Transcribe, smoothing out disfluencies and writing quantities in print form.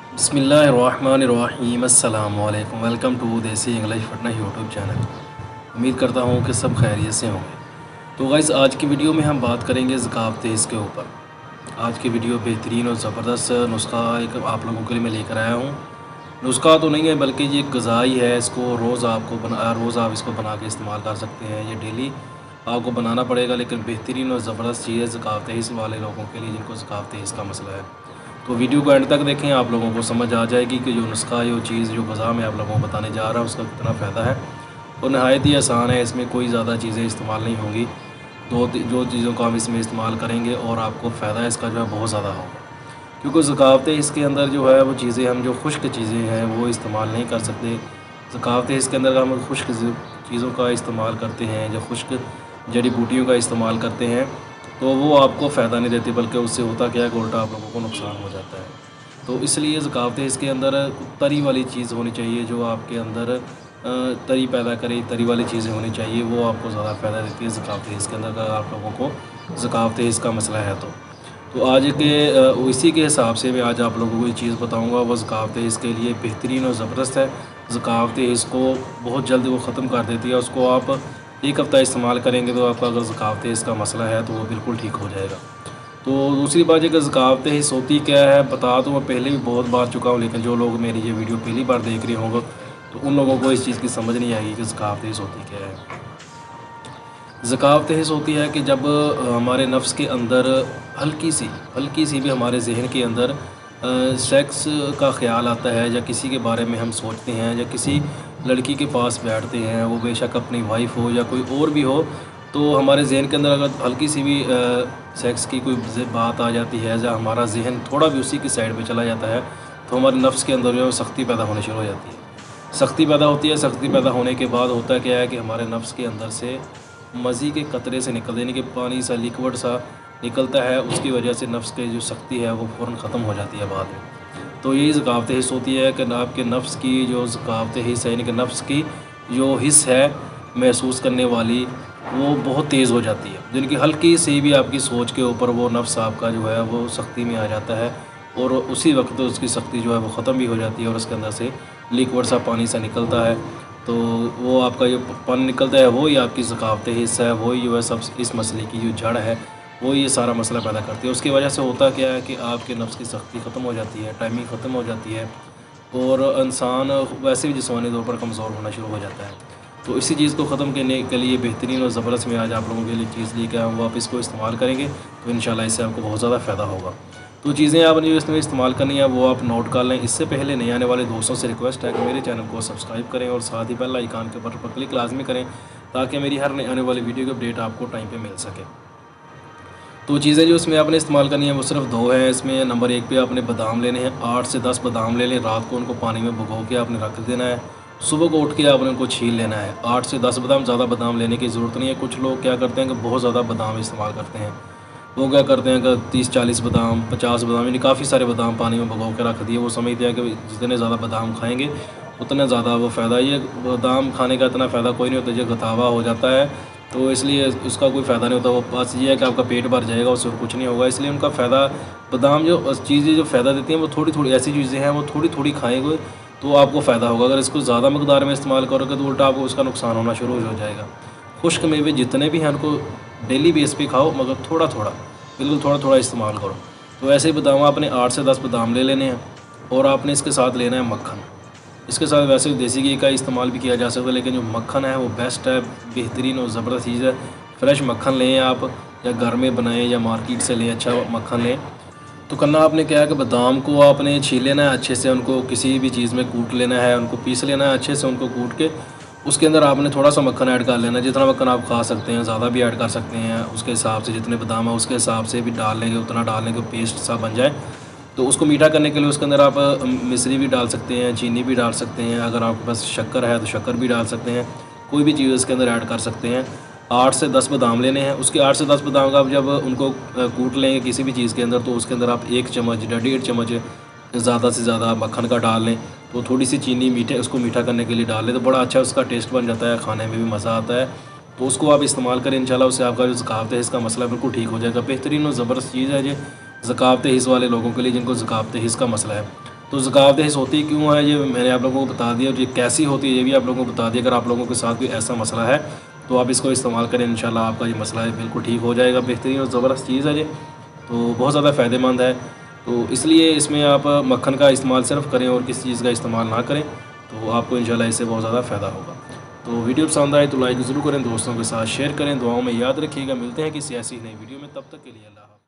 बिस्मिल्लाहिर्रहमानिर्रहीम अस्सलामुअलैकुम। Welcome to देसी इंग्लिश फिटनेस यूट्यूब चैनल। उम्मीद करता हूँ कि सब खैरियत से होंगे। तो गाइस, आज की वीडियो में हम बात करेंगे ज़कात तेज़ के ऊपर। आज की वीडियो बेहतरीन और ज़बरदस्त नुस्खा एक आप लोगों के लिए मैं लेकर आया हूँ। नुस्खा तो नहीं है बल्कि ये ग़िज़ाई है। इसको रोज़ आप इसको बना के इस्तेमाल कर सकते हैं। ये डेली आपको बनाना पड़ेगा, लेकिन बेहतरीन और ज़बरदस्त चीज़ है ज़कात तेज़ वाले लोगों के लिए जिनको ज़कात तेज़ का मसला है। तो वीडियो को एंड तक देखें, आप लोगों को समझ आ जाएगी कि जो नुस्खा जो चीज़ जो ग़िज़ा मैं आप लोगों को बताने जा रहा हूँ उसका कितना फ़ायदा है और नहायत ही आसान है। इसमें कोई ज़्यादा चीज़ें इस्तेमाल नहीं होंगी। जो चीज़ों को हम इसमें इस्तेमाल करेंगे और आपको फ़ायदा इसका जो है बहुत ज़्यादा होगा, क्योंकि ज़कावतें इसके अंदर जो है वो चीज़ें हम जो खुश्क चीज़ें हैं वो इस्तेमाल नहीं कर सकते। ज़कावतें इसके अंदर हम खुश्क चीज़ों का इस्तेमाल करते हैं, जो खुश्क जड़ी बूटियों का इस्तेमाल करते हैं, तो वो आपको फ़ायदा नहीं देती, बल्कि उससे होता क्या है कि उल्टा आप लोगों को नुकसान हो जाता है। तो इसलिए ज़कावतें इसके अंदर तरी वाली चीज़ होनी चाहिए, जो आपके अंदर तरी पैदा करे। तरी वाली चीज़ें होनी चाहिए, वो आपको ज़्यादा फ़ायदा देती है ज़कावतें इसके अंदर, अगर आप लोगों को ज़कावतें इसका मसला है तो आज के इसी के हिसाब से मैं आज आप लोगों को ये चीज़ बताऊंगा। वो ज़कावतें इसके लिए बेहतरीन और ज़बरदस्त है। ज़कावतें इसको बहुत जल्द वो ख़त्म कर देती है। उसको आप एक हफ़्ता इस्तेमाल करेंगे तो आपका अगर ज़कावतें इसका मसला है तो वो बिल्कुल ठीक हो जाएगा। तो दूसरी बात है कि ज़कावतें हिस्स होती क्या है, बता तो मैं पहले भी बहुत बार चुका हूँ, लेकिन जो लोग मेरी ये वीडियो पहली बार देख रहे होंगे तो उन लोगों को इस चीज़ की समझ नहीं आएगी कि ज़कावतें हिस्स होती क्या है। ज़कावत हिस्स होती है कि जब हमारे नफ्स के अंदर हल्की सी भी हमारे जहन के अंदर सेक्स का ख़्याल आता है, या किसी के बारे में हम सोचते हैं, या किसी लड़की के पास बैठते हैं, वो बेशक अपनी वाइफ हो या कोई और भी हो, तो हमारे जहन के अंदर अगर हल्की सी भी सेक्स की कोई बात आ जाती है, या हमारा जहन थोड़ा भी उसी की साइड में चला जाता है, तो हमारे नफ्स के अंदर जो है सख्ती पैदा होनी शुरू हो जाती है। सख्ती पैदा होती है। सख्ती पैदा होने के बाद होता क्या है कि हमारे नफ्स के अंदर से मज़ी के कतरे से निकल यानी कि पानी सा लिक्विड सा निकलता है, उसकी वजह से नफ्स की जो सख्ती है वो फ़ौरन ख़त्म हो जाती है बाद में। तो यही ज़कावत हिस्स होती है कि आपके नफ्स की जो ज़कावत हिस्स है, यानी कि नफ्स की जो हिस्स है महसूस करने वाली, वो बहुत तेज़ हो जाती है। जिनकी हल्की सी भी आपकी सोच के ऊपर वो नफ्स आपका जो है वो सख्ती में आ जाता है, और उसी वक्त तो उसकी सख्ती जो है वो ख़त्म भी हो जाती है और उसके अंदर से लिक्विड सा पानी सा निकलता है। तो वो आपका जो पानी निकलता है वो ही आपकी ज़कावत हिस्सा है, वही जो है सब इस मसले की जो जड़ है वो ये सारा मसला पैदा करती है। उसकी वजह से होता क्या है कि आपके नफ्स की सख्ती ख़त्म हो जाती है, टाइमिंग ख़त्म हो जाती है, और इंसान वैसे भी जिस्मानी तौर पर कमज़ोर होना शुरू हो जाता है। तो इसी चीज़ को ख़त्म करने के लिए बेहतरीन और ज़बरदस्त मैं आज आप लोगों के लिए चीज़ लेके आया हूँ। आप इसको इस्तेमाल करेंगे तो इंशाल्लाह इससे आपको बहुत ज़्यादा फ़ायदा होगा। तो चीज़ें आपने जो इसमें इस्तेमाल करनी है वो आप नोट कर लें। इससे पहले नए आने वाले दोस्तों से रिक्वेस्ट है कि मेरे चैनल को सब्सक्राइब करें और साथ ही बेल आइकन के बटन पर क्लिक लाजमी करें, ताकि मेरी हर नए आने वाली वीडियो की अपडेट आपको टाइम पे मिल सके। तो चीज़ें जो इसमें आपने इस्तेमाल करनी है वो सिर्फ दो हैं। इसमें नंबर 1 पे आपने बादाम लेने हैं, 8 से 10 बादाम ले लें। रात को उनको पानी में भिगो के आपने रख देना है, सुबह को उठ के आपने उनको छील लेना है। 8 से 10 बादाम, ज़्यादा बादाम लेने की ज़रूरत नहीं है। कुछ लोग क्या करते हैं कि बहुत ज़्यादा बादाम इस्तेमाल करते हैं। वो क्या करते हैं कि 30-40 बादाम, 50 बादाम, यानी काफ़ी सारे बादाम पानी में भिगो के रख दिए। वो समझते हैं कि जितने ज़्यादा बादाम खाएँगे उतना ज़्यादा वो फ़ायदा। ये बादाम खाने का इतना फ़ायदा कोई नहीं होता, ये गतावा हो जाता है, तो इसलिए उसका कोई फ़ायदा नहीं होता। वो बस ये है कि आपका पेट भर जाएगा, उससे कुछ नहीं होगा। इसलिए उनका फ़ायदा, बादाम जो चीज़ें जो फ़ायदा देती हैं वो थोड़ी थोड़ी ऐसी चीज़ें हैं वो थोड़ी थोड़ी खाएँगे तो आपको फ़ायदा होगा। अगर इसको ज़्यादा मकदार में इस्तेमाल करोगे तो उल्टा आपको उसका नुकसान होना शुरू हो जाएगा। खुश्क मेवे जितने भी हैं उनको डेली बेस पे खाओ, मगर थोड़ा थोड़ा, बिल्कुल थोड़ा थोड़ा इस्तेमाल करो। तो ऐसे ही बादाम आपने 8 से 10 बादाम ले लेने हैं, और आपने इसके साथ लेना है मक्खन। इसके साथ वैसे देसी घी का इस्तेमाल भी किया जा सकता है, लेकिन जो मक्खन है वो बेस्ट है, बेहतरीन और ज़बरदस्त चीज़ है। फ्रेश मक्खन लें आप, या घर में बनाएं या मार्केट से लें, अच्छा मक्खन लें। तो करना आपने क्या है कि बादाम को आपने छील लेना है अच्छे से, उनको किसी भी चीज़ में कूट लेना है, उनको पीस लेना है अच्छे से, उनको कूट के उसके अंदर आपने थोड़ा सा मक्खन ऐड कर लेना है। जितना मक्खन आप खा सकते हैं, ज़्यादा भी ऐड कर सकते हैं, उसके हिसाब से जितने बादाम है उसके हिसाब से भी डाल लेंगे, उतना डाल लेंगे पेस्ट सा बन जाए। तो उसको मीठा करने के लिए उसके अंदर आप मिश्री भी डाल सकते हैं, चीनी भी डाल सकते हैं। अगर आपके पास शक्कर है तो शक्कर भी डाल सकते हैं, कोई भी चीज़ इसके अंदर ऐड कर सकते हैं। 8 से 10 बादाम लेने हैं। उसके 8 से 10 बादाम का आप जब उनको कूट लेंगे किसी भी चीज़ के अंदर, तो उसके अंदर आप 1 चम्मच या 1.5 चम्मच ज़्यादा से ज़्यादा मक्खन का डाल लें। तो थोड़ी सी चीनी उसको मीठा करने के लिए डाल लें, तो बड़ा अच्छा उसका टेस्ट बन जाता है, खाने में भी मज़ा आता है। तो उसको आप इस्तेमाल करें, इंशाल्लाह उससे आपका जो ज़कावत है इसका मसला बिल्कुल ठीक हो जाएगा। बेहतरीन और ज़बरदस्त चीज़ है ये ज़कावत हिस्स वाले लोगों के लिए, जिनको ज़कावत हिस्स का मसला है। तो ज़कात हिस्स होती क्यों है ये मैंने आप लोगों को बता दिया, और ये कैसी होती है ये भी आप लोगों को बता दिया। अगर आप लोगों के साथ कोई ऐसा मसला है तो आप इसको इस्तेमाल करें, इंशाल्लाह आपका ये मसला है बिल्कुल ठीक हो जाएगा। बेहतरीन और ज़बरदस्त चीज़ है ये, तो बहुत ज़्यादा फ़ायदेमंद है। तो इसलिए इसमें आप मक्खन का इस्तेमाल सिर्फ करें और किसी चीज़ का इस्तेमाल ना करें, तो आपको इंशाल्लाह इससे बहुत ज़्यादा फ़ायदा होगा। तो वीडियो पसंद आए तो लाइक ज़रूर करें, दोस्तों के साथ शेयर करें, दुआओं में याद रखिएगा। मिलते हैं किसी ऐसी नई वीडियो में, तब तक के लिए अल्लाह।